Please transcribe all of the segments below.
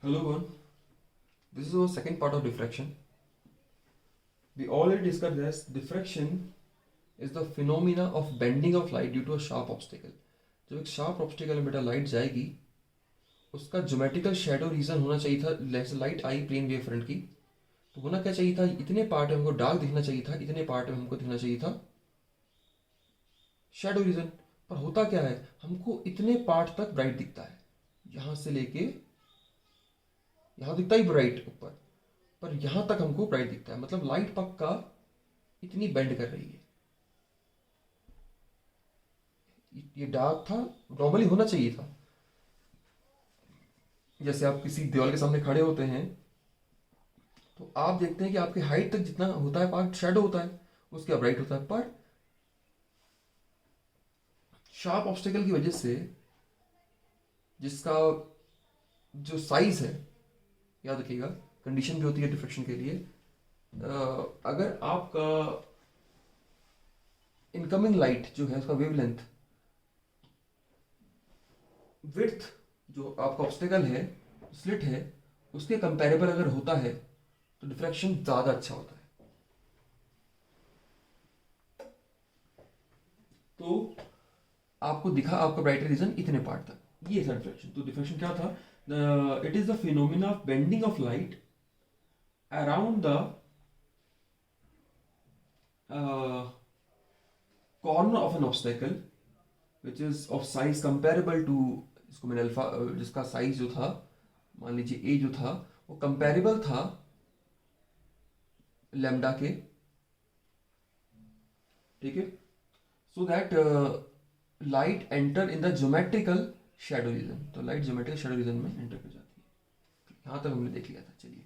Hello everyone, this is our second part of diffraction. We already discussed this. Diffraction is the phenomena of bending of light due to a sharp obstacle. जब एक sharp obstacle में बेटा light जाएगी उसका geometrical shadow reason होना चाहिए था. जैसे लाइट आई प्लेन वेव फ्रंट की तो होना क्या चाहिए था, इतने पार्ट में हमको डार्क दिखना चाहिए था, इतने पार्ट में हमको दिखना चाहिए था शेडो रीजन. पर होता क्या है, हमको इतने पार्ट तक ब्राइट दिखता है, यहाँ से लेके यहाँ दिखता ही ब्राइट ऊपर, पर यहां तक हमको ब्राइट दिखता है. मतलब लाइट पक्का इतनी बेंड कर रही है. ये डार्क था, नॉर्मली होना चाहिए था. जैसे आप किसी दीवार के सामने खड़े होते हैं तो आप देखते हैं कि आपके हाइट तक जितना होता है पार्ट शेडो होता है, उसके ब्राइट होता है. पर शार्प ऑब्स्टेकल की वजह से जिसका जो साइज है, याद रखिएगा कंडीशन भी होती है डिफ्रेक्शन के लिए. अगर आपका इनकमिंग लाइट जो है उसका वेवलेंथ विड्थ जो आपका ऑब्स्टेकल है स्लिट है उसके कंपैरेबल अगर होता है तो डिफ्रैक्शन ज्यादा अच्छा होता है. तो आपको दिखा आपका ब्राइटर रीजन इतने पार्ट तक, ये था डिफ्रैक्शन. तो डिफ्रैक्शन क्या था, it is the phenomena of bending of light around the corner of an obstacle which is of size comparable to, इसको मैंने अल्फा, जिसका साइज जो था मान लीजिए ए जो था वो कंपैरेबल था लैम्डा के. ठीक है, so that light enter in the geometrical shadow reason. तो लाइट ज्योमेट्रिकल शेडो रीजन में एंटर कर जाती है. यहां तक हमने देख लिया था. चलिए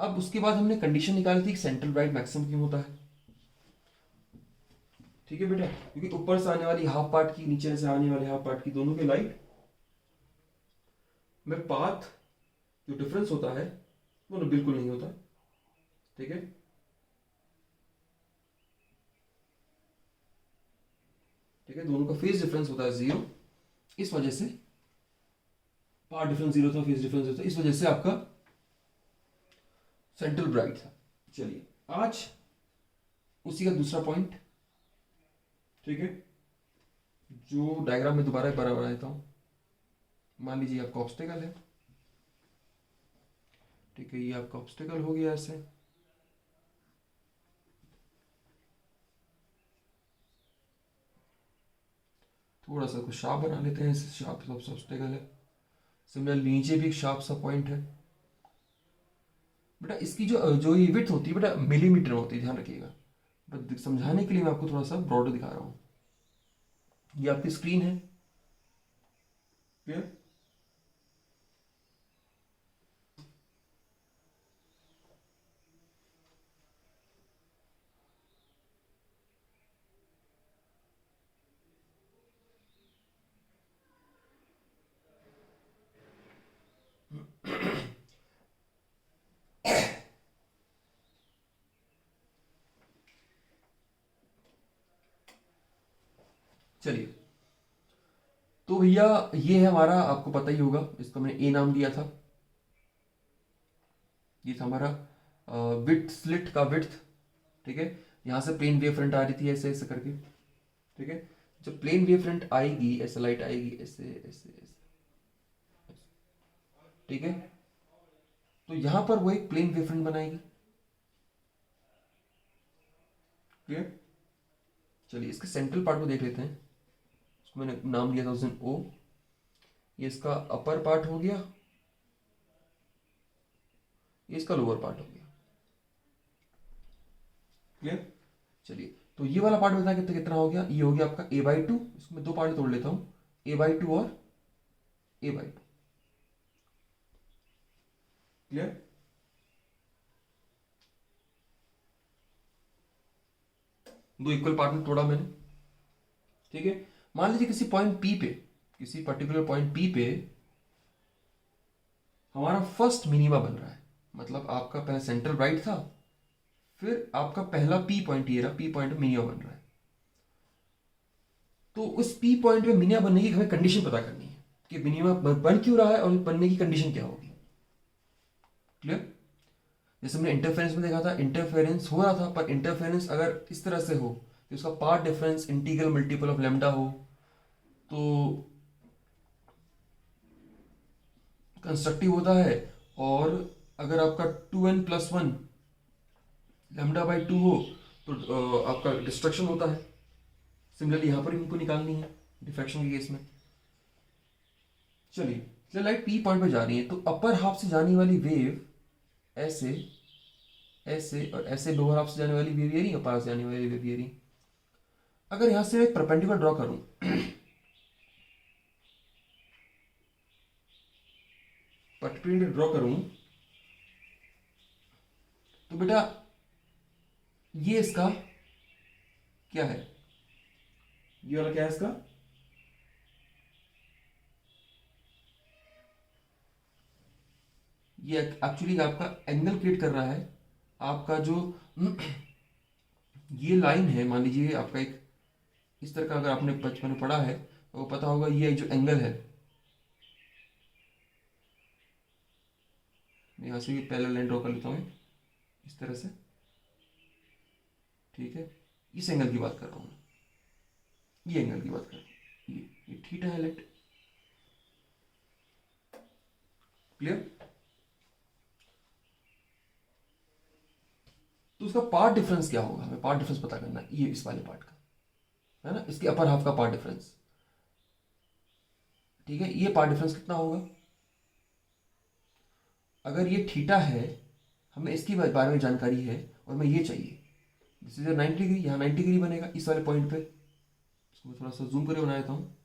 अब उसके बाद हमने कंडीशन निकाली थी सेंट्रल ब्राइट मैक्सिमम क्यों होता है. ठीक है बेटा, क्योंकि ऊपर से आने वाली हाफ पार्ट की नीचे से आने वाली हाफ पार्ट की दोनों के लाइट में पाथ जो डिफरेंस होता है वो बिल्कुल नहीं होता. ठीक है, ठीक है, दोनों का फेज डिफरेंस होता है जीरो. इस वजह से पार्ट डिफरेंस जीरो था, फेज डिफरेंस होता है, इस वजह से आपका सेंट्रल ब्राइट था. चलिए आज उसी का दूसरा पॉइंट, ठीक है, जो डायग्राम में दोबारा एक बार बना देता हूं. मान लीजिए आपका ऑब्स्टेकल है. ठीक है, ये आपका ऑब्स्टेकल हो गया ऐसे. थोड़ा सा कुछ शार्प बना लेते हैं. शार्प सा ऑब्स्टेकल है. सिमिलरली नीचे भी एक शार्प सा पॉइंट है. बेटा इसकी जो जो ये विड्थ होती है बेटा मिलीमीटर होती है, ध्यान रखिएगा. बट समझाने के लिए मैं आपको थोड़ा सा ब्रॉडर दिखा रहा हूं. ये आपकी स्क्रीन है, क्लियर. चलिए तो भैया ये है हमारा, आपको पता ही होगा इसको मैंने ए नाम दिया था. ये था हमारा विड्थ, स्लिट का विड्थ. ठीक है, यहां से प्लेन वेव फ्रंट आ रही थी ऐसे ऐसे करके. ठीक है, जब प्लेन वेव फ्रंट आएगी ऐसे लाइट आएगी ऐसे ऐसे ऐसे. ठीक है, तो यहां पर वो एक प्लेन वेव फ्रंट बनाएगी. क्लियर. चलिए इसके सेंट्रल पार्ट को देख लेते हैं. इसको मैंने नाम दिया था उस दिन ओ. ये इसका अपर पार्ट हो गया, ये इसका लोअर पार्ट हो गया. क्लियर. चलिए तो ये वाला पार्ट बता कितना कितना हो गया. ये हो गया आपका a/2. इसको मैं दो पार्ट में तोड़ लेता हूं, a/2 और a/2. क्लियर. दो इक्वल पार्ट में तोड़ा मैंने. ठीक है, मान लीजिए किसी पॉइंट पी पे, किसी पर्टिकुलर पॉइंट पी पे हमारा फर्स्ट मिनिमा बन रहा है. मतलब आपका पहला सेंट्रल ब्राइट था, फिर आपका पहला पी पॉइंट ये रहा, पी पॉइंट में मिनिमा बन रहा है. तो उस पी पॉइंट में मिनिमा बनने की हमें कंडीशन पता करनी है कि मिनिमा बन क्यों रहा है और बनने की कंडीशन क्या होगी. जैसे हमने इंटरफेरेंस में देखा था, इंटरफेरेंस हो रहा था, पर इंटरफेरेंस अगर इस तरह से हो कि उसका path difference integral multiple of lambda हो तो कंस्ट्रक्टिव होता है, और अगर आपका 2n+1 लेमडा बाई 2 हो तो आपका डिस्ट्रक्शन होता है। सिमिलरली यहाँ पर इनको निकालनी है डिफ्रैक्शन के केस में। चलिए लाइट पी पॉइंट पे जा रही है, तो अपर हाफ से जाने वाली वेव ऐसे ऐसे और ऐसे लोअर हाफ से जाने वाली वेव ये रही, अपर हाफ से जाने वाली वेव ये रही। अगर यहां से मैं एक परपेंडिकुलर ड्रॉ करूं परपेंडिकुलर ड्रॉ करूं तो बेटा ये इसका क्या है, ये वाला क्या है इसका, ये एक्चुअली आपका एंगल क्रिएट कर रहा है। आपका जो ये लाइन है, मान लीजिए आपका एक इस तरह का, अगर आपने बचपन में पढ़ा है तो पता होगा, ये जो एंगल है, मैं यहाँ से भी पैरेलल लाइन ड्रॉ कर लेता हूँ इस तरह से, ठीक है। इस एंगल की बात कर रहा हूँ, ये एंगल की बात कर रहा हूँ, ये थीटा है, लेट क्लियर। तो उसका पार्ट डिफरेंस क्या होगा, हमें पार्ट डिफरेंस पता करना है, ये इस वाले पार्ट का है ना, इसके अपर हाफ का पार्ट डिफरेंस, ठीक है। ये पार्ट डिफरेंस कितना होगा, अगर ये थीटा है, हमें इसकी बारे में जानकारी है और हमें ये चाहिए, दिस इज 90 डिग्री, यहाँ 90 डिग्री बनेगा इस वाले पॉइंट पे। इसको मैं थोड़ा सा जूम करके बना देता हूँ।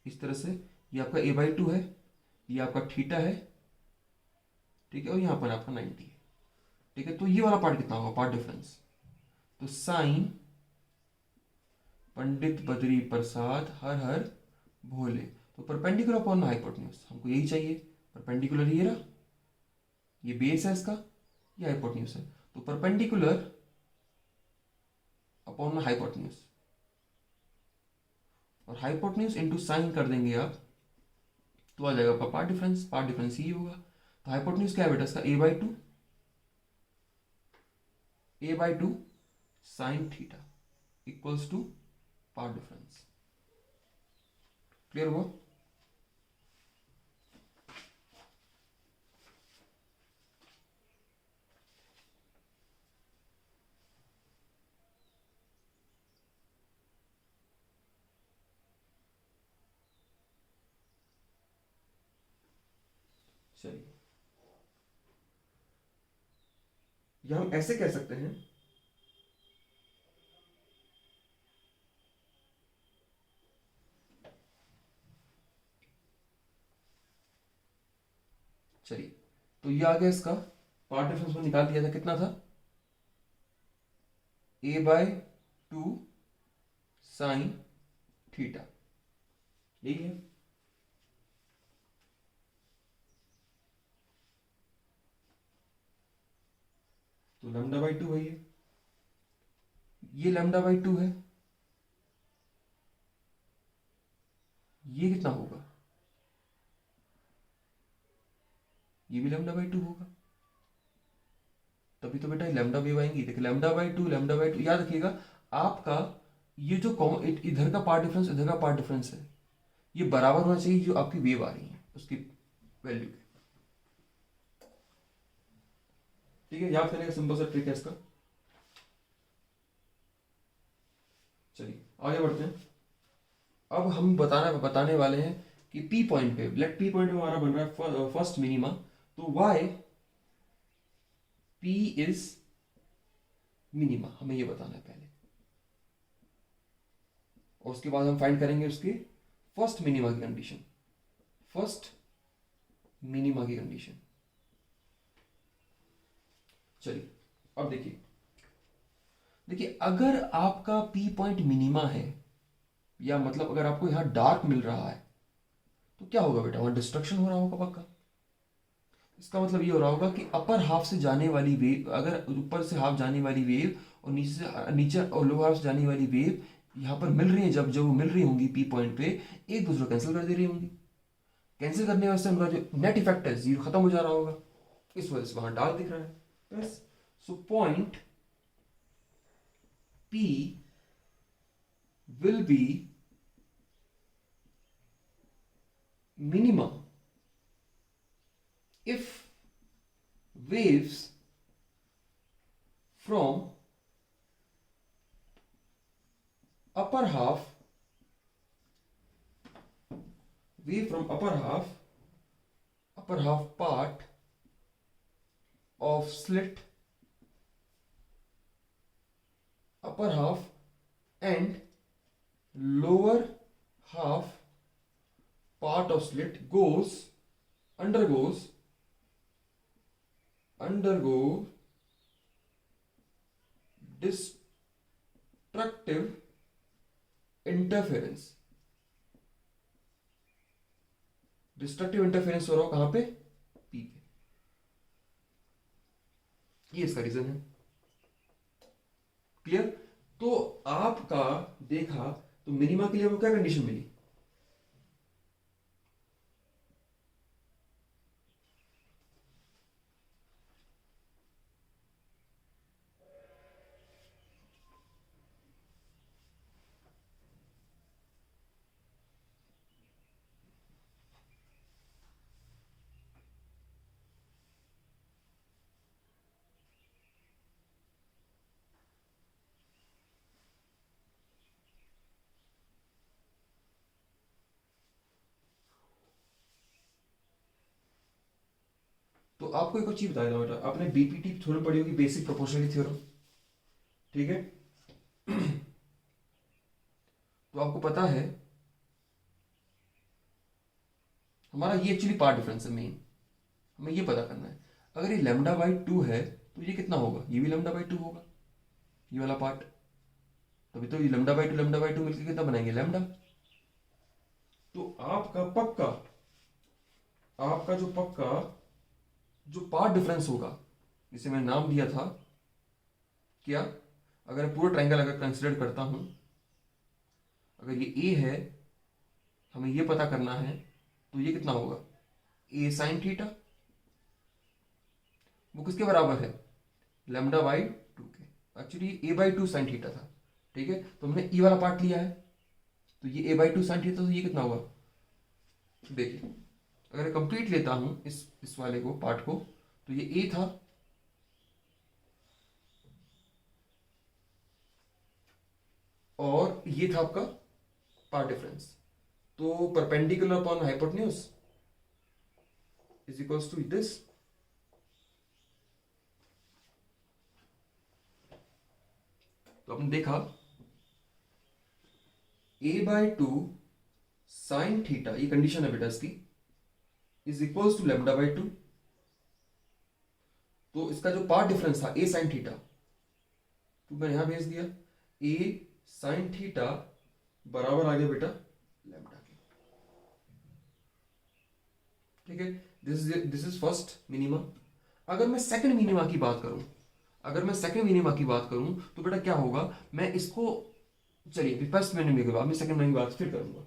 इस तरह से ये आपका a/2 है, ये आपका थीटा है, ठीक है, और यहाँ पर आपका 90 है, ठीक है। तो ये वाला पार्ट कितना होगा, पार्ट डिफरेंस, तो साइन पंडित बद्री प्रसाद हर हर भोले, तो परपेंडिकुलर अपॉन हाइपोटेन्यूज, हमको यही चाहिए। परपेंडिकुलर ये रहा, ये बेस है इसका, ये हाइपोटेन्यूज है, तो परपेंडिकुलर अपॉन हाइपोटेन्यूज, और हाइपोटेन्यूज इनटू साइन कर देंगे आप, तो आ जाएगा आपका पार्ट डिफरेंस। पार्ट डिफरेंस ही होगा, तो हाइपोटेन्यूज क्या है बेटा इसका, a/2 sine theta equals to path difference. Clear हुआ। चलिए, या हम ऐसे कह सकते हैं, चलिए, तो ये आ गया इसका पार्ट डिफरेंस में निकाल दिया था, कितना था, a/2 साइन थीटा, यही है। तो λ/2 है, ये λ/2 है, ये कितना होगा, ये भी λ/2 होगा, तभी तो बेटा लैम्डा वेव आएंगी। देखिए λ/2 याद रखिएगा, आपका ये जो इधर का पार्ट डिफरेंस, इधर का पार्ट डिफरेंस है, ये बराबर होना चाहिए जो आपकी वेव आ रही है उसकी वैल्यू के, ठीक है। याद करने का सिंपल सा ट्रिक है इसका। चलिए आगे बढ़ते हैं। अब हम बताने वाले हैं कि पी पॉइंट पे, लेट पी पॉइंट पे हमारा बन रहा है फर्स्ट मिनिमा, तो वाई पी इज मिनिमा, हमें ये बताना है पहले, और उसके बाद हम फाइंड करेंगे उसके फर्स्ट मिनिमा की कंडीशन, फर्स्ट मिनिमा की कंडीशन। चलिए अब देखिए, अगर आपका पी पॉइंट मिनिमा है, या मतलब अगर आपको यहां डार्क मिल रहा है, तो क्या होगा बेटा, वहां डिस्ट्रक्शन हो रहा होगा पक्का। इसका मतलब ये हो रहा होगा कि अपर हाफ से जाने वाली वेव, अगर ऊपर से हाफ जाने वाली वेव और नीचे और लोअर हाफ से जाने वाली वेव यहाँ पर मिल रही है, जब जब वो मिल रही होंगी पी पॉइंट पे, एक दूसरे को कैंसिल कर दे रही होंगी। कैंसिल करने वजह से उनका जो नेट इफेक्ट है जीरो खत्म हो जा रहा होगा, इस वजह से वहां डार्क दिख रहा है बस। So point P will be minima if waves from upper half upper half part of slit, upper half and lower half part of slit undergoes destructive interference। Destructive interference हो रहा हो कहां पे, पी पे। ये इसका रीजन है। Clear. तो आपका देखा तो मिनिमा के लिए वो क्या कंडीशन मिली, तो आपको एक और चीज बताया था बेटा, आपने बीपीटी थ्योरम पढ़ी होगी, बेसिक प्रोपोर्शनलिटी थ्योरम, ठीक है। तो आपको पता है हमारा ये एक्चुअली पार्ट डिफरेंस है मेन, हमें ये पता करना है। अगर ये लेमडा बाई 2 है तो ये कितना होगा, ये भी लेमडा बाई 2 होगा, ये वाला पार्ट। तभी तो ये लेमडा बाई 2 मिलकर कितना बनाएंगे, लेमडा। तो आपका जो पार्ट डिफरेंस होगा, जिसे मैंने नाम दिया था क्या, अगर पूरा ट्रायंगल अगर कंसिडर करता हूं, अगर ये ए है, हमें ये पता करना है, तो ये कितना होगा, ए साइन थीटा, वो किसके बराबर है, लेमडा बाई 2 के। Actually A by 2 sine theta था, ठीक है। तो हमने ई वाला पार्ट लिया है, तो ये ए बाई 2 साइन थीटा, तो ये कितना होगा, देखिए अगर कंप्लीट लेता हूं इस वाले को पार्ट को, तो ये ए था, और ये था आपका पार्ट डिफरेंस। तो perpendicular upon hypotenuse is equals to this. तो आपने देखा ए बाई 2 साइन थीटा, ये कंडीशन है बेटा इसकी, is equals to lambda by 2। तो इसका जो पार्ट डिफरेंस था ए साइन थीटा, तो मैंने यहां भेज दिया, ए साइन थीटा बराबर आ गया बेटा लेमडा के, ठीक है। This is first minima. अगर मैं सेकंड मिनिमा की बात करूं, तो बेटा क्या होगा, मैं इसको, चलिए फर्स्ट मिनिमा के बाद मैं सेकंड मिनिमा की बात फिर करूंगा,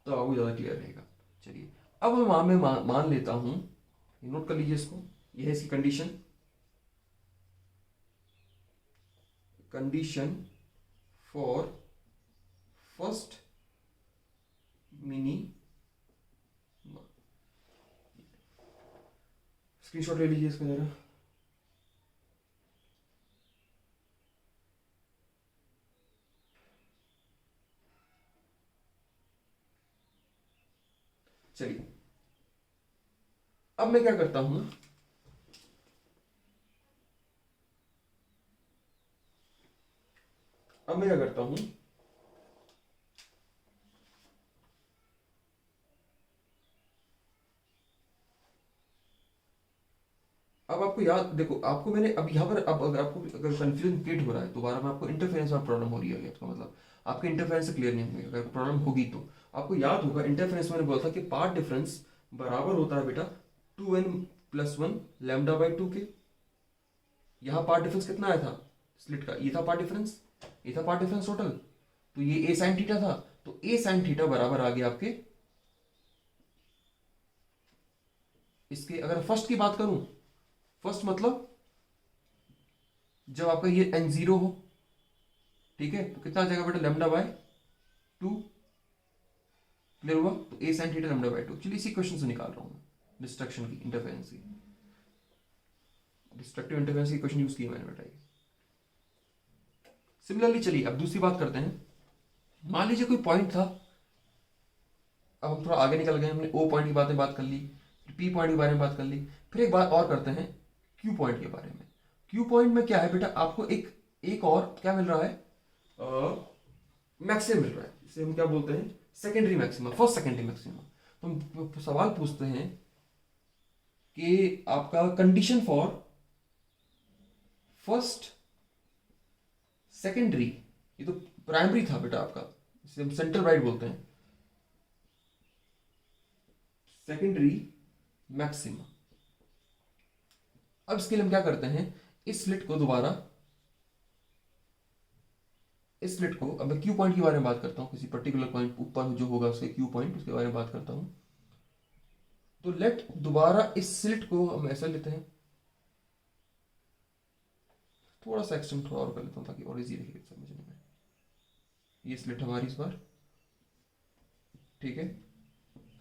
तो आपको ज्यादा क्लियर रहेगा। चलिए अब मैं मान लेता हूं, नोट कर लीजिए इसको, यह है इसकी condition for first mini, screenshot ले लीजिए इसका जरा। चलिए अब मैं क्या करता हूं, अब आपको याद, देखो आपको मैंने अब यहाँ पर, अब अगर आपको अगर कंफ्यूजन क्रिएट हो रहा है, दोबारा में आपको इंटरफेरेंस में प्रॉब्लम हो रही है, आपका मतलब आपके इंटरफेरेंस से क्लियर नहीं होगी, अगर प्रॉब्लम होगी तो आपको याद होगा इंटरफेरेंस मैंने बोला था कि पार्ट डिफरेंस बराबर होता है बेटा 2n +1 λ/2 के। यहाँ पार्ट डिफरेंस कितना आया था स्लिट का, ये था पार्ट डिफरेंस, ये था पार्ट डिफरेंस टोटल, तो ये a sin थीटा था, तो a sin थीटा बराबर आ गया आपके इसके। अगर फर्स्ट की बात करूं, फर्स्ट मतलब जब आपका ये n0 हो, ठीक है, तो कितना आ जाएगा बेटा λ/2, क्लियर हुआ। तो a sin थीटा λ/2। चलिए इसी क्वेश्चन से निकाल रहा हूं मैं डिस्ट्रक्शन की, इंटरफेरेंस की, डिस्ट्रक्टिव इंटरफेरेंस की क्वेश्चन यूज किया मैंने बेटा ये। सिमिलरली चलिए अब दूसरी बात करते हैं। मान लीजिए कोई पॉइंट था, अब हम थोड़ा आगे निकल गए, हमने ओ पॉइंट की बात कर ली, पी पॉइंट के बारे में बात कर ली, फिर एक बात और करते हैं क्यू पॉइंट के बारे में। क्यू पॉइंट में क्या है बेटा, आपको एक और क्या मिल रहा है, मैक्सिमम मिल रहा है, इसे हम क्या बोलते हैं secondary maximum, first secondary maximum. तो हम सवाल पूछते हैं कि आपका कंडीशन फॉर फर्स्ट सेकेंडरी, ये तो प्राइमरी था बेटा आपका, इसे हम सेंट्रल राइट बोलते हैं, सेकेंडरी मैक्सिमा। अब इसके लिए हम क्या करते हैं, इस स्लिट को दोबारा, इस स्लिट को, अब मैं क्यू पॉइंट के बारे में बात करता हूं, किसी पर्टिकुलर पॉइंट ऊपर जो होगा उसके क्यू पॉइंट, उसके बारे में बात करता हूं। तो लेट दोबारा इस स्लिट को हम ऐसा लेते हैं, थोड़ा सा एक्सटेंड थोड़ा और कर लेता हूं ताकि और इजी रहे समझने में। ये स्लिट हमारी इस बार, ठीक है,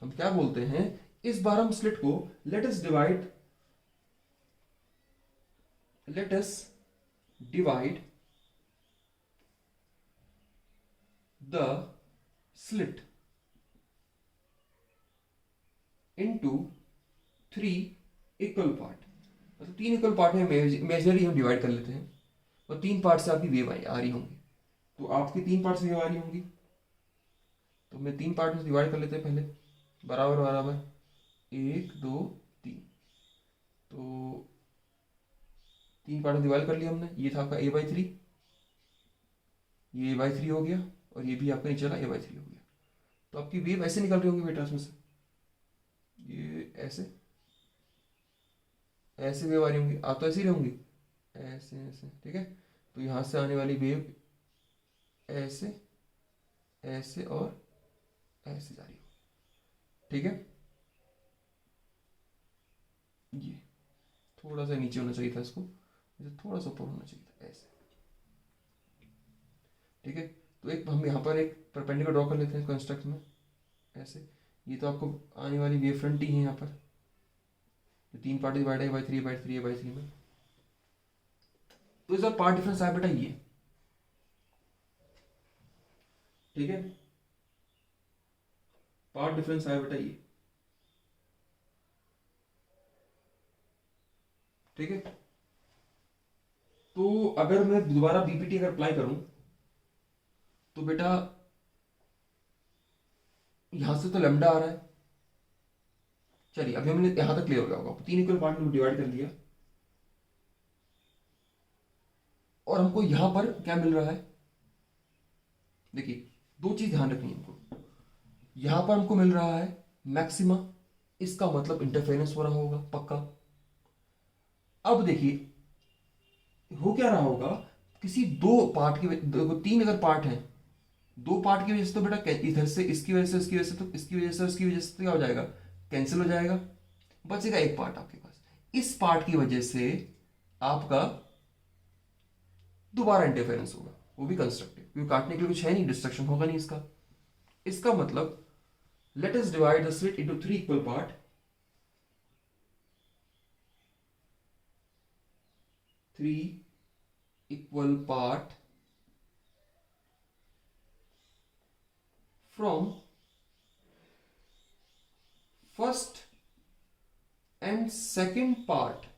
हम क्या बोलते हैं, इस बार हम स्लिट को let us divide the slit into 3 equal part. मतलब 3 इक्वल पार्ट में मेजरली हम डिवाइड कर लेते हैं, और 3 पार्ट से आपकी वेव आ रही होंगी, तो आपकी 3 पार्ट से वेव आ रही होंगी, तो मैं 3 पार्ट में डिवाइड कर लेते हैं पहले, बराबर बराबर 1 2 3। तो 3 पार्ट में डिवाइड कर लिया हमने, ये था आपका a/3, ये a/3 हो गया, और ये भी आपका नीचे चला a/3 हो गया। तो आपकी वेव ऐसे निकल रही होंगी बेटा इसमें से, ये ऐसे ऐसे वेव आ रही होंगी, आप तो ऐसे ही रहेंगी, ऐसे ऐसे, ठीक है। तो यहाँ से आने वाली वेव ऐसे ऐसे और ऐसे जा रही होगी, ठीक है। ये थोड़ा सा नीचे होना चाहिए था इसको, थोड़ा सा ऊपर होना चाहिए था, ऐसे, ठीक है। तो एक हम यहाँ पर एक परपेंडिकुलर ड्रॉ कर लेते हैं कंस्ट्रक्ट में, ऐसे। ये तो आपको आने वाली वेव फ्रंट ही है यहाँ पर, जो 3 पार्ट डिवाइड है a/3 में। तो इस बार पार्ट डिफरेंस आया बेटा ये, ठीक है, पार्ट डिफरेंस आया बेटा ये, ठीक है। तो अगर मैं दोबारा बीपीटी अगर अप्लाई करूं, तो बेटा यहां से तो लैम्डा आ रहा है, चलिए अभी हमने यहां तक क्लियर हो गया होगा, 3 इक्वल पार्ट में डिवाइड कर दिया, और हमको यहां पर क्या मिल रहा है, देखिए 2 चीज ध्यान रखनी है हमको। यहां पर हमको मिल रहा है मैक्सिमा, इसका मतलब इंटरफेरेंस हो रहा होगा पक्का। अब देखिए हो क्या रहा होगा, किसी 2 पार्ट के, 3 अगर पार्ट हैं, 2 पार्ट की वजह से तो बेटा इधर से इसकी वजह से, इसकी वजह से, तो इसकी वजह से, उसकी वजह से तो क्या हो जाएगा, कैंसिल हो जाएगा, बचेगा एक पार्ट आपके पास। इस पार्ट की वजह से आपका दोबारा इंटरफेरेंस होगा, वो भी कंस्ट्रक्टिव, क्योंकि काटने के लिए कुछ है नहीं, डिस्ट्रक्शन होगा नहीं इसका। इसका मतलब let us divide the slit into 3 equal part, 3 equal part from first and second part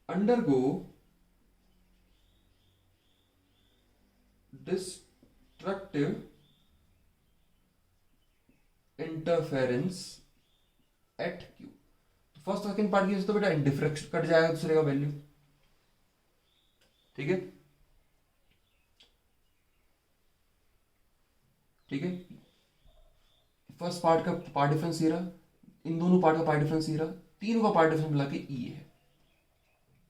undergo destructive interference at Q। First second part की तो बेटा डिफ्रैक्शन कट जाएगा दूसरे का वैल्यू, ठीक है, ठीक है। फर्स्ट पार्ट का पार्ट डिफरेंस ये रहा, इन दोनों पार्ट का पार्ट डिफरेंस ये रहा, तीनों का पार्ट डिफरेंस मिला के ई है।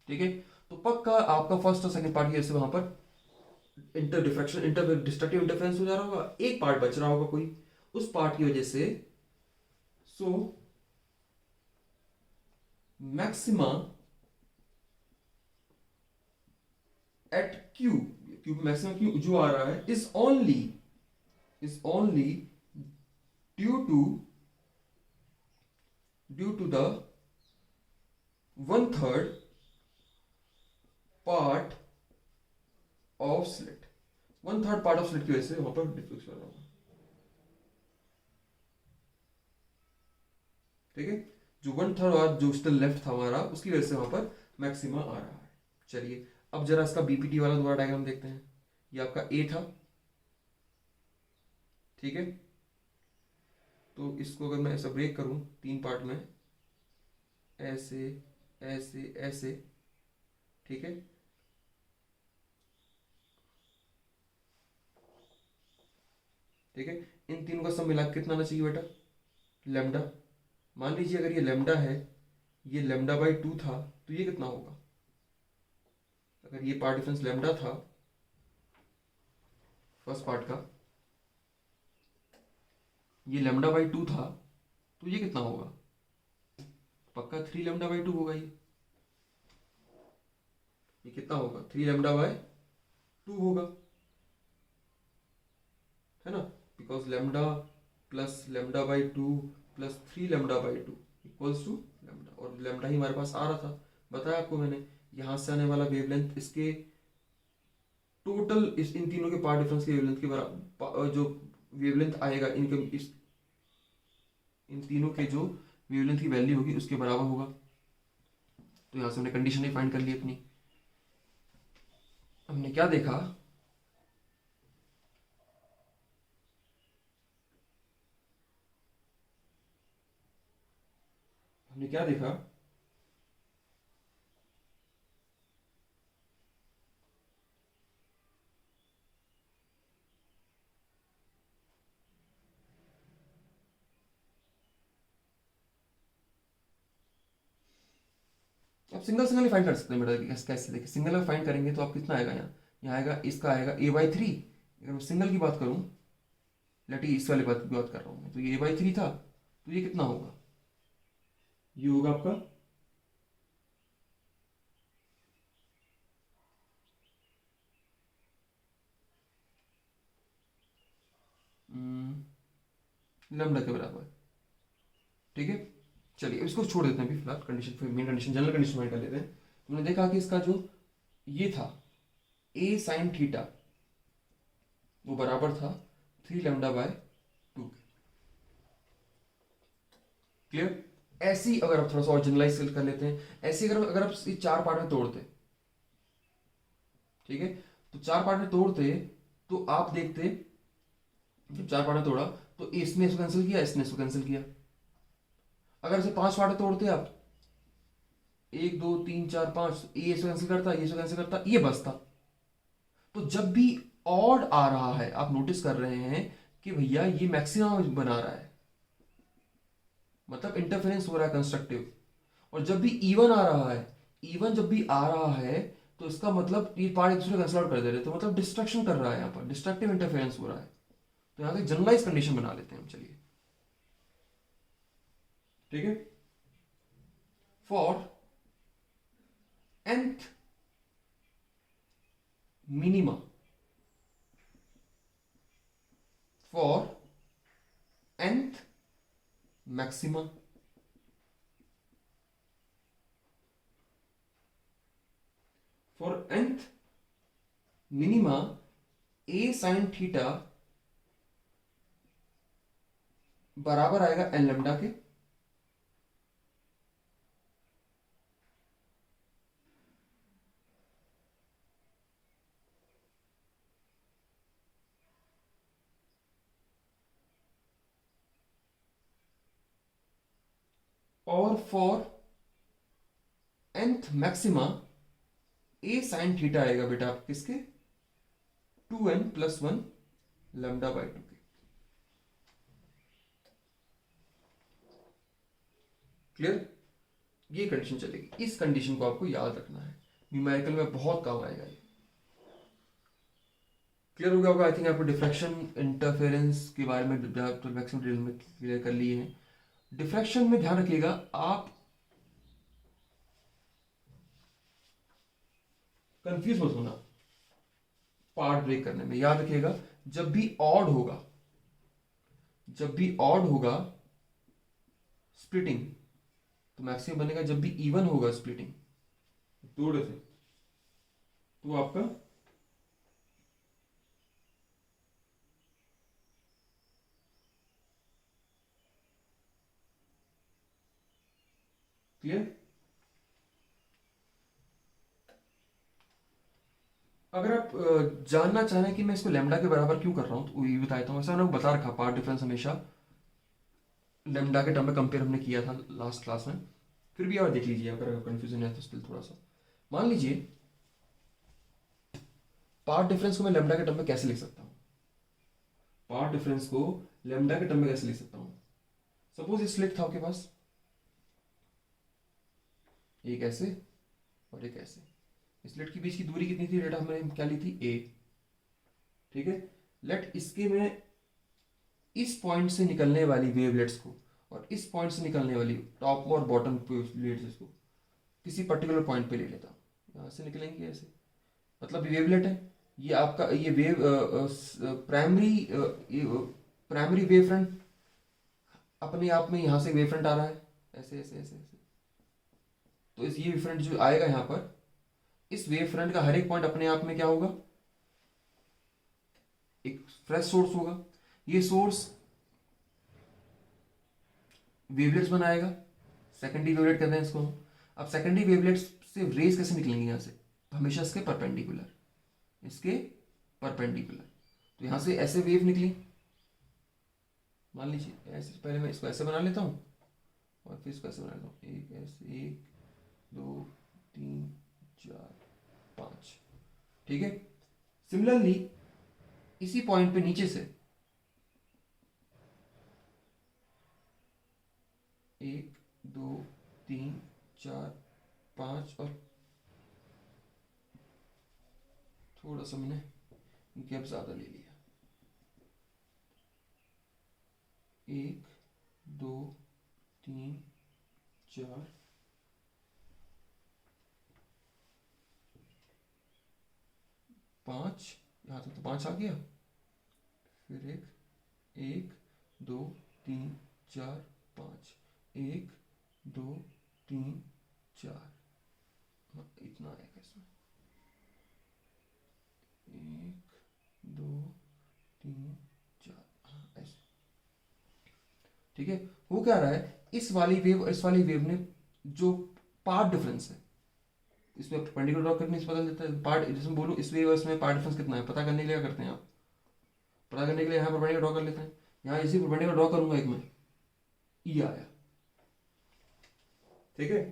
ठीक है, तो पक्का आपका फर्स्ट और सेकंड पार्ट की वजह से वहां पर inter diffraction inter destructive interference हो जा रहा होगा, एक पार्ट बच रहा होगा कोई, उस पार्ट की वजह से so maxima at Q, Q maximum Q जो आ रहा है is only due to the 1/3 part of slit, 1/3 part of slit की वजह से वहां पर डिफ्यूज कर रहा हूं। ठीक है, जो 1/3 और जो स्टिल लेफ्ट था हमारा, उसकी वजह से वहां पर मैक्सिमा आ रहा है। चलिए अब जरा इसका बीपीटी वाला दोबारा डायग्राम देखते हैं। ये आपका ए था, ठीक है, तो इसको अगर मैं ऐसा ब्रेक करूं तीन पार्ट में, ऐसे ऐसे ऐसे, ठीक है, ठीक है, इन तीनों का सब मिला के कितना आना चाहिए बेटा, लेमडा। मान लीजिए अगर ये लेमडा है, ये लेमडा बाई 2 था, तो ये कितना होगा, अगर ये पार्ट डिफरेंस लेमडा था फर्स्ट पार्ट का, ये लेमडा बाई 2 था, तो ये कितना होगा, पक्का 3 लेमडा बाई 2 होगा। ये कितना होगा, 3 लेमडा बाई 2 होगा, है ना, because lambda plus lambda by 2 plus 3 lambda by 2 equals to lambda, और लेमडा ही हमारे पास आ रहा था, बताया आपको मैंने, यहां से आने वाला वेवलेंथ इसके टोटल इस इन तीनों के पार्ट डिफरेंस के वेवलेंथ के बराबर, जो वेवलेंथ आएगा इनके इस इन तीनों के जो वेवलेंथ की वैल्यू होगी उसके बराबर होगा। तो यहां से हमने कंडीशन ही फाइंड कर ली अपनी। हमने क्या देखा, हमने क्या देखा, आप सिंगल सिंगल ही फाइंड कर सकते हैं बेटा, कैसे देखिए सिंगल में फाइंड करेंगे तो आप कितना आएगा, यहाँ आएगा, इसका आएगा a/3। अगर मैं सिंगल की बात करूँ, लेट इस वाली बात की बात कर रहा हूँ, तो ये a/3 था, तो ये कितना होगा, ये होगा आपका लैम्डा के बराबर। ठीक है, चलिए इसको छोड़ देते हैं अभी फिलहाल, condition main condition general condition find कर लेते हैं। तुमने देखा कि इसका जो ये था a साइन थीटा, वो बराबर था 3 लेमडा बाय 2। क्लियर, ऐसी अगर आप थोड़ा सा और जनरलाइज कर लेते हैं, ऐसी अगर आप इस चार पार्ट में तोड़ते, ठीक है, तो चार पार्ट में तोड़ते तो आप देखते, जब चार पार्ट में तोड़ा तो इसने इसको कैंसिल किया, इसने इसको कैंसिल किया। अगर इसे 5 पार्ट में तोड़ते आप, 1 2 3 4 5, ये इसको कैंसिल करता, ये इसको कैंसिल करता, ये बचता। तो जब भी ऑड आ रहा है, आप नोटिस कर रहे हैं कि भैया ये मैक्सिमम बना रहा है, मतलब इंटरफेरेंस हो रहा है कंस्ट्रक्टिव। और जब भी इवन आ रहा है, इवन जब भी आ रहा है, तो इसका मतलब ये पार्ट एक दूसरे कैंसिल आउट कर दे रहे, तो मतलब डिस्ट्रक्शन कर रहा है, यहाँ पर डिस्ट्रक्टिव इंटरफेरेंस हो रहा है। तो यहाँ से जनरलाइज कंडीशन बना लेते हैं हम, चलिए, ठीक है, for nth minima, for nth maxima, for nth minima a sine theta बराबर आएगा n लेमडा के, और for nth maxima a sine theta आएगा बेटा आप किसके, 2n + 1 लेमडा बाई 2 के। क्लियर? ये कंडीशन चलेगी, इस कंडीशन को आपको याद रखना है, न्यूमेरिकल में बहुत काम आएगा ये। क्लियर हो गया होगा आई थिंक आपको डिफ्रैक्शन इंटरफेरेंस के बारे में मैक्सिमम डिटेल में क्लियर कर लिए हैं। डिफ्रैक्शन में ध्यान रखिएगा आप कंफ्यूज मत होना पार्ट ब्रेक करने में। याद रखिएगा जब भी ऑड होगा, जब भी ऑड होगा स्प्लिटिंग, तो मैक्सिमम बनेगा। जब भी इवन होगा स्प्लिटिंग थोड़े से, तो आपका क्लियर। अगर आप जानना चाहें कि मैं इसको लेमडा के बराबर क्यों कर रहा हूं, तो ये बता देता हूँ। ऐसा मैंने बता रखा, पार्ट डिफरेंस हमेशा लेमडा के टर्म में कंपेयर हमने किया था लास्ट क्लास में, फिर भी आप देख लीजिए अगर कंफ्यूजन है तो स्टिल थोड़ा सा। मान लीजिए पार्ट डिफरेंस को मैं लेमडा के टर्म में कैसे लिख सकता हूँ, पार्ट डिफरेंस को लेमडा के टर्म में कैसे लिख सकता हूँ। सपोज ये स्लिट था आपके पास, एक ऐसे और एक ऐसे, स्लिट के बीच की दूरी कितनी थी, डेटा हमने क्या ली थी, ए। ठीक है, लेट इसके में इस पॉइंट से निकलने वाली वेवलेट्स को और इस पॉइंट से निकलने वाली टॉप और बॉटम वेवलेट्स को किसी पर्टिकुलर पॉइंट पे ले लेता हूँ। यहाँ से निकलेंगे ऐसे, मतलब वेवलेट है ये आपका, ये वेव प्राइमरी वेव फ्रंट अपने आप में यहाँ से वेव फ्रंट आ रहा है ऐसे ऐसे ऐसे ऐसे। तो इस ये वेव फ्रंट जो आएगा यहाँ पर, इस वेव फ्रंट का हर एक पॉइंट अपने आप में क्या होगा, एक फ्रेश सोर्स होगा। ये सोर्स वेवलेट्स बनाएगा, सेकेंडरी वेवलेट कहते हैं इसको हम। अब सेकेंडरी वेवलेट्स से रेज कैसे निकलेंगे यहाँ से, हमेशा इसके परपेंडिकुलर, इसके परपेंडिकुलर। तो यहाँ से ऐसे वेव निकली, मान लीजिए ऐसे, पहले मैं इसको ऐसे बना लेता हूँ और फिर इसको ऐसे बना लेता हूँ, एक ऐसे, 1 2 3 4 5। ठीक है, सिमिलरली इसी पॉइंट पे नीचे से 1 2 3 4 5 और थोड़ा सा मैंने गैप ज्यादा ले लिया, 1 2 3 4 5, यहाँ तक तो 5 आ गया। फिर 1 2 3 4 5, 1 2 3 4, इतना आएगा इसमें, 1 2 3 4, हाँ ऐसे। ठीक है, वो क्या रहा है, इस वाली वेव और इस वाली वेव ने जो पार्ट डिफरेंस है, इसमें परपेंडिकुलर ड्रॉ करने से बदल देता है पार्ट। जिसमें बोलूँ इस वेव और इसमें पार्ट डिफरेंस कितना है पता करने के लिए क्या करते हैं आप, पता करने के लिए यहाँ परपेंडिकुलर ड्रॉ कर लेते हैं। यहाँ इसी परपेंडिकुलर ड्रॉ करूंगा एक में, ई आया। ठीक है,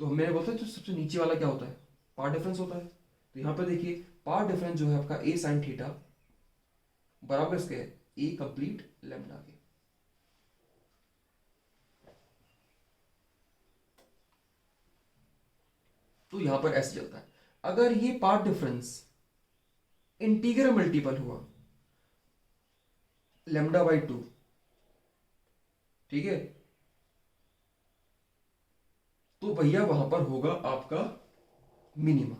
तो मैंने बोलता है तो सबसे नीचे वाला क्या होता है, पार्ट डिफरेंस होता है। तो यहाँ पर देखिए पार्ट डिफरेंस जो है आपका ए साइन थीटा बराबर इसके है ए कंप्लीट लेमडा के। तो यहां पर ऐसे चलता है, अगर ये पार्ट डिफरेंस इंटीग्रल मल्टीपल हुआ लेमडा बाई 2, ठीक है, तो भैया वहां पर होगा आपका मिनिमा।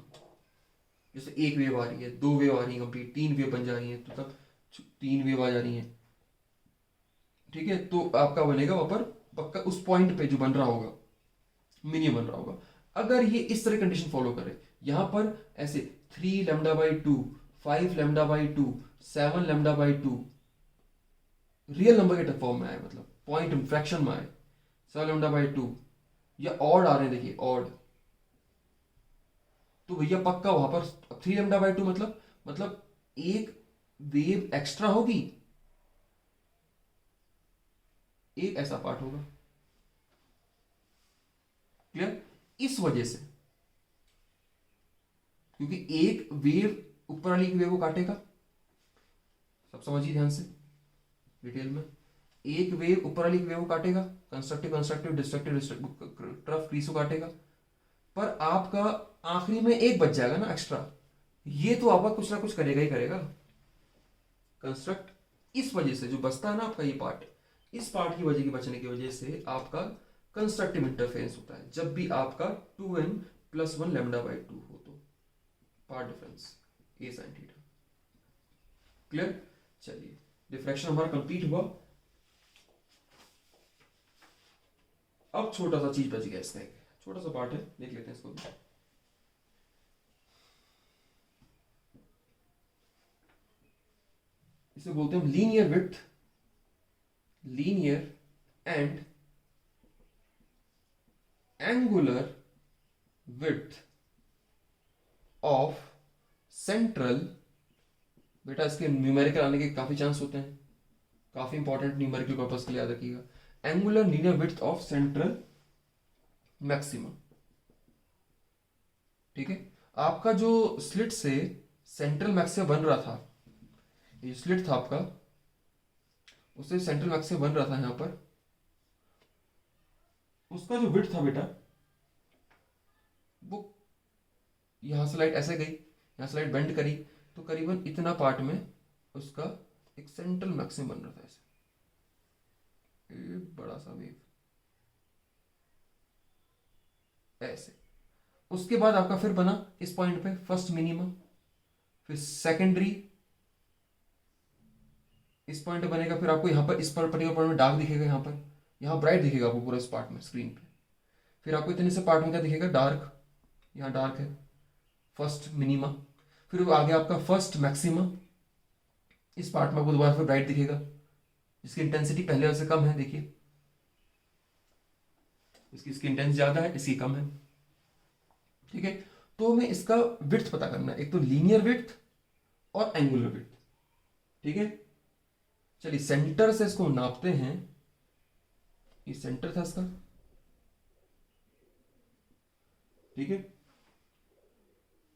जैसे एक वेव आ रही है, 2 वेव आ रही है कंप्लीट, 3 वेव बन जा रही है, तो तब 3 वेव आ जा रही है। ठीक है, तो आपका बनेगा वहां पर पक्का उस पॉइंट पे जो बन रहा होगा मिनिमम बन रहा होगा। अगर ये इस तरह कंडीशन फॉलो करे, यहां पर ऐसे 3 lambda by 2, 5 lambda by 2, 7 lambda by 2 real number के फॉर्म में आए, मतलब पॉइंट फ्रैक्शन में आए, 7 लेमडा बाई 2 या ऑड आ रहे हैं, देखिए ऑड, तो भैया पक्का वहां पर 3 लेमडा बाई 2 मतलब एक वेव एक्स्ट्रा होगी, एक ऐसा पार्ट होगा। क्लियर, इस वजह से, क्योंकि एक वेव ऊपर वाली वेव को काटेगा, सब समझिए ध्यान से डिटेल में, एक वेव ऊपर वाली वेव काटेगा, constructive constructive destructive trough crease को काटेगा, पर आपका आखिरी में एक बच जाएगा ना एक्स्ट्रा, ये तो आपका कुछ ना कुछ करेगा ही करेगा कंस्ट्रक्ट। इस वजह से जो बचता है ना आपका ये पार्ट, इस पार्ट की वजह की बचने की वजह से आपका कंस्ट्रक्टिव इंटरफेरेंस होता है जब भी आपका 2n+1 λ/2 हो तो पार्ट डिफरेंस ए साइन थीटा। क्लियर? चलिए डिफ्रैक्शन हमारा कंप्लीट हुआ। अब छोटा सा चीज बच गया इसका, एक छोटा सा पार्ट है, देख लेते हैं इसको भी। इसे बोलते हैं linear width, linear and angular width of central. बेटा इसके न्यूमेरिकल आने के काफी चांस होते हैं, काफी इंपॉर्टेंट न्यूमेरिकल पर्पस के लिए याद रखिएगा। Angular linear width of central maximum. ठीक है, आपका जो स्लिट से सेंट्रल मैक्सिमम बन रहा था, ये स्लिट था आपका, उससे सेंट्रल मैक्सिमम बन रहा था यहां पर, उसका जो विड्थ था बेटा वो यहां से लाइट ऐसे गई, यहां से लाइट बेंड करी, तो करीबन इतना पार्ट में उसका एक सेंट्रल मैक्सिमम बन रहा था ऐसे, एक बड़ा सा वेव ऐसे। उसके बाद आपका फिर बना इस पॉइंट पे फर्स्ट मिनिमम, फिर सेकेंडरी इस पॉइंट पे बनेगा, फिर आपको यहां पर इस पर्टिकुलर पॉइंट में डार्क दिखेगा, यहां ब्राइट दिखेगा आपको पूरा इस पार्ट में स्क्रीन पे। फिर आपको इतने से पार्ट में क्या दिखेगा, डार्क, यहाँ डार्क है फर्स्ट मिनिमा। फिर वो आगे आपका फर्स्ट मैक्सिमा, इस पार्ट में आपको दोबारा फिर ब्राइट दिखेगा, जिसकी इंटेंसिटी पहले वाले से कम है, देखिए इसकी इंटेंस ज्यादा है, इसकी कम है। ठीक है, तो हमें इसका विड्थ पता करना है, एक तो लीनियर विड्थ और एंगुलर विड्थ। ठीक है, चलिए सेंटर से इसको नापते हैं, ये सेंटर था इसका। ठीक है,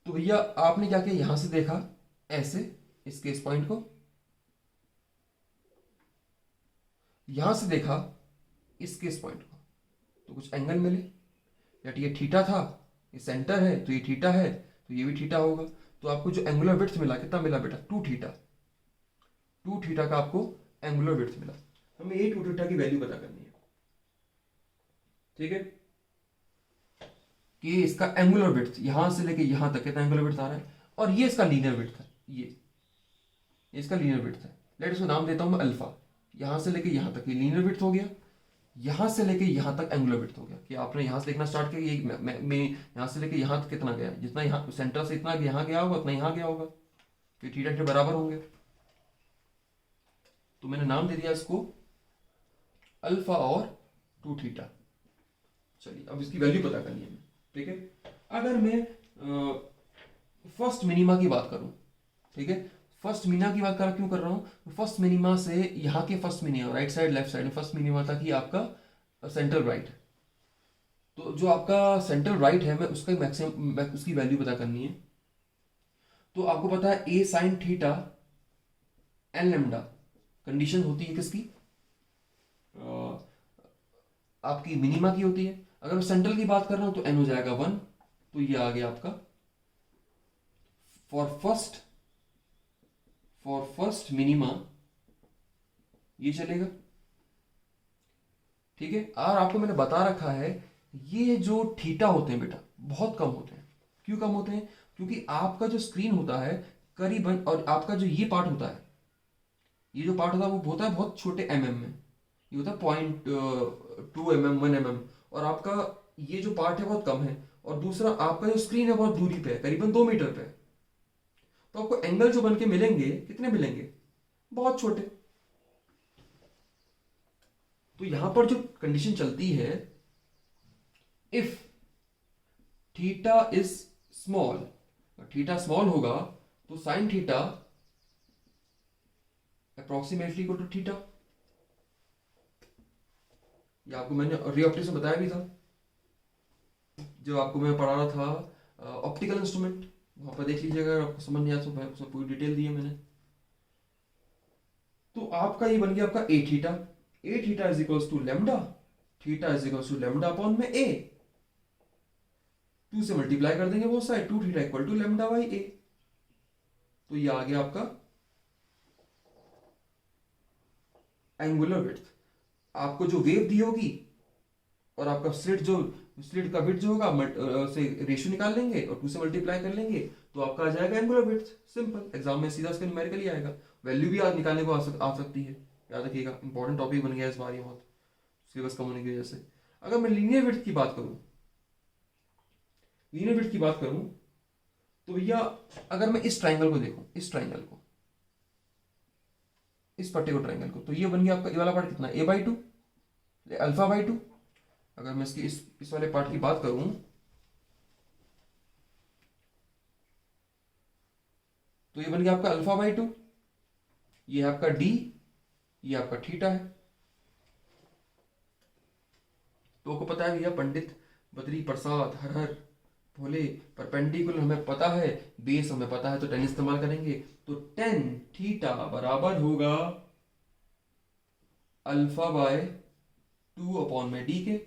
तो भैया आपने क्या किया, यहां से देखा ऐसे इसके इस पॉइंट को, यहां से देखा इसके इस पॉइंट को, तो कुछ एंगल मिले, या ये थीटा था, ये सेंटर है तो ये थीटा है, तो ये भी थीटा होगा। तो आपको जो एंगुलर विड्थ मिला कितना मिला बेटा, 2 थीटा, 2 थीटा का आपको एंगुलर विड्थ मिला। हमें ये 2 थीटा की वैल्यू पता करनी है। ठीक है, कि इसका एंगुलर विड्थ यहां से लेके यहां तक कितना एंगुलर विड्थ आ रहा है, और ये इसका लीनियर विड्थ है, ये इसका लीनियर विड्थ है। लेट इसको नाम देता हूं मैं अल्फा। यहां से लेके यहां तक ये लीनियर विड्थ हो गया, यहां से लेके यहां तक एंगुलर विड्थ हो गया। कि आपने यहां से देखना स्टार्ट किया, ये मैं यहां से लेके यहां तक कितना गया, जितना यहां सेंटर से इतना यहां गया होगा उतना यहां गया होगा, तो थीटा थीटा बराबर होंगे। तो मैंने नाम दे दिया इसको अल्फा और 2 थीटा। चलिए अब इसकी वैल्यू पता करनी है। ठीक है, अगर मैं फर्स्ट मिनिमा की बात करूं, ठीक है, फर्स्ट मिनिमा की बात क्यों कर रहा हूं, फर्स्ट मिनिमा से यहां के first minima right side left side में फर्स्ट मिनिमा था कि आपका सेंट्रल राइट, तो जो आपका सेंट्रल राइट है मैं उसका मैक्सिमम उसकी वैल्यू पता करनी है। तो आपको पता है A sine theta N lambda condition होती है किसकी, आपकी मिनिमा की होती है। अगर मैं सेंट्रल की बात कर रहा हूं तो एन हो जाएगा 1, तो ये आ गया आपका फॉर फर्स्ट मिनिमा, ये चलेगा। ठीक है, और आपको मैंने बता रखा है ये जो थीटा होते हैं बेटा बहुत कम होते हैं। क्यों कम होते हैं, क्योंकि आपका जो स्क्रीन होता है करीबन, और आपका जो ये पार्ट होता है, ये जो पार्ट होता है वो होता है बहुत छोटे में, ये होता है 0.2 mm 1 mm, और आपका ये जो पार्ट है बहुत कम है, और दूसरा आपका जो स्क्रीन है बहुत दूरी पे है, करीबन 2 मीटर पे है। तो आपको एंगल जो बन के मिलेंगे कितने मिलेंगे, बहुत छोटे। तो यहां पर जो कंडीशन चलती है, if theta is small, theta small होगा तो sine theta approximately equal to theta. ये आपको मैंने रे ऑप्टिक्स में बताया भी था, जो आपको मैं पढ़ा रहा था ऑप्टिकल इंस्ट्रूमेंट, वहां पर देख लीजिएगा अगर आपको समझ नहीं आया तो उसमें पूरी डिटेल दी है मैंने। तो आपका ये बन गया आपका A theta, A theta is equals to lambda, theta is equals to lambda upon में ए, 2 से मल्टीप्लाई कर देंगे वो side, 2 theta equal to lambda by A. तो ये आ गया आपका एंगुलर विड्थ। आपको जो वेव दी होगी और आपका स्लिट का विड्थ जो होगा से रेशियो निकाल लेंगे और 2 से मल्टीप्लाई कर लेंगे तो आपका आ जाएगा एंगुलर विड्थ। सिंपल, एग्जाम में सीधा इसका न्यूमेरिकली आएगा, वैल्यू भी आज निकालने को आ सकती है। याद रखिएगा, इंपॉर्टेंट टॉपिक बन गया इस बार ये बहुत, उसके बस कम होने की वजह से। अगर मैं लीनियर विड्थ की बात करूं, लीनियर विड्थ की बात करूं तो भैया अगर मैं इस ट्राइंगल को देखूं, इस ट्राइंगल को, इस पर्टिकुलर ट्राइंगल को, तो ये बन गया आपका ए वाला पार्ट कितना, a बाई 2 अल्फा बाई 2। अगर मैं इसकी इस वाले पार्ट की बात करूं तो ये बन गया आपका अल्फा बाई 2, ये है आपका d, ये आपका थीटा है। तो आपको पता है भैया, पंडित बद्री प्रसाद हर हर बोले, परपेंडिकुलर हमें पता है, बेस हमें पता है, तो टेन इस्तेमाल करेंगे। तो टेन थीटा बराबर होगा अल्फा बाय 2 अपॉन में डी के।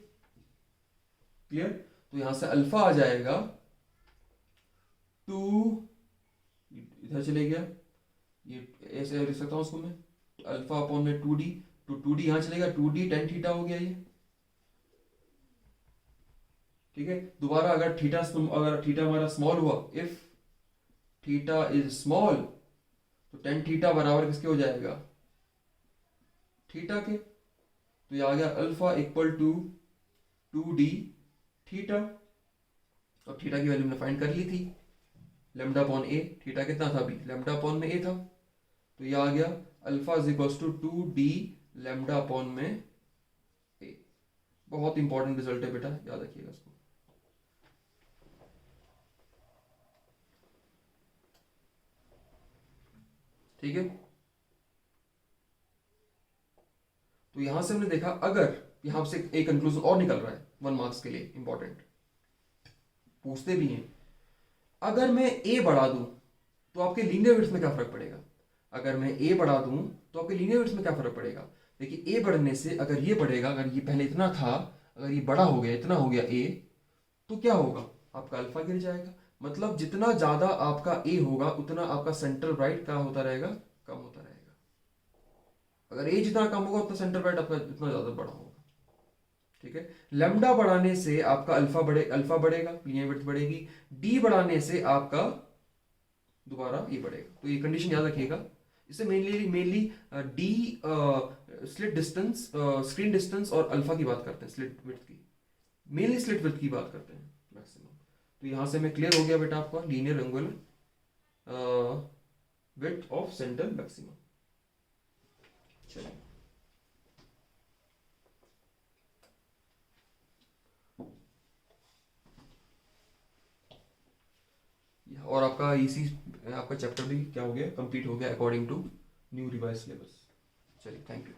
क्लियर? तो यहां से अल्फा आ जाएगा 2, इधर चले गया, ये ऐसे लिख सकता हूं उसको मैं, अल्फा अपॉन में 2d, तो 2d यहां चलेगा, 2d टेन थीटा हो गया ये। ठीक है, दोबारा अगर थीटा हमारा स्मॉल हुआ, इफ थीटा इज स्मॉल, तो टेन थीटा बराबर किसके हो जाएगा, थीटा के। तो ये आ गया alpha equal to 2d theta, और थीटा की वैल्यू हमने फाइंड कर ली थी, लेमडा अपॉन ए। थीटा कितना था अभी, लेमडा अपॉन में ए था, तो ये आ गया alpha is equal to 2d lambda upon में ए। बहुत इंपॉर्टेंट रिजल्ट है बेटा, याद रखिएगा इसको। ठीक है, तो यहां से हमने देखा, अगर यहां से एक कंक्लूजन और निकल रहा है 1 मार्क्स के लिए, इंपॉर्टेंट पूछते भी हैं, अगर मैं ए बढ़ा दूं तो आपके लीनियर विड्थ में क्या फर्क पड़ेगा। अगर मैं ए बढ़ा दूं तो आपके लीनियर विड्थ में क्या फर्क पड़ेगा। देखिए, ए बढ़ने से अगर ये बढ़ेगा, अगर ये पहले इतना था, अगर ये बड़ा हो गया, इतना हो गया ए, तो क्या होगा, आपका अल्फा गिर जाएगा। मतलब जितना ज्यादा आपका ए होगा उतना आपका सेंटर राइट क्या होता रहेगा, कम होता रहेगा। अगर ए जितना कम होगा उतना सेंटर राइट आपका उतना ज्यादा बड़ा होगा। ठीक है, लेमडा बढ़ाने से आपका अल्फा बढ़ेगा, लीनियर विड्थ बढ़ेगी। डी बढ़ाने से आपका दोबारा ये बढ़ेगा। तो ये कंडीशन याद रखिएगा। इससे mainly D slit distance, screen distance और अल्फा की बात करते हैं, स्लिट विड्थ की, मेनली स्लिट विड्थ की बात करते हैं मैक्सिमम। तो यहां से मैं क्लियर हो गया बेटा आपका linear angular width of centre maximum. चलिए, और आपका इसी आपका चैप्टर भी क्या हो गया, कंप्लीट हो गया according to new revise syllabus. चलिए, थैंक यू।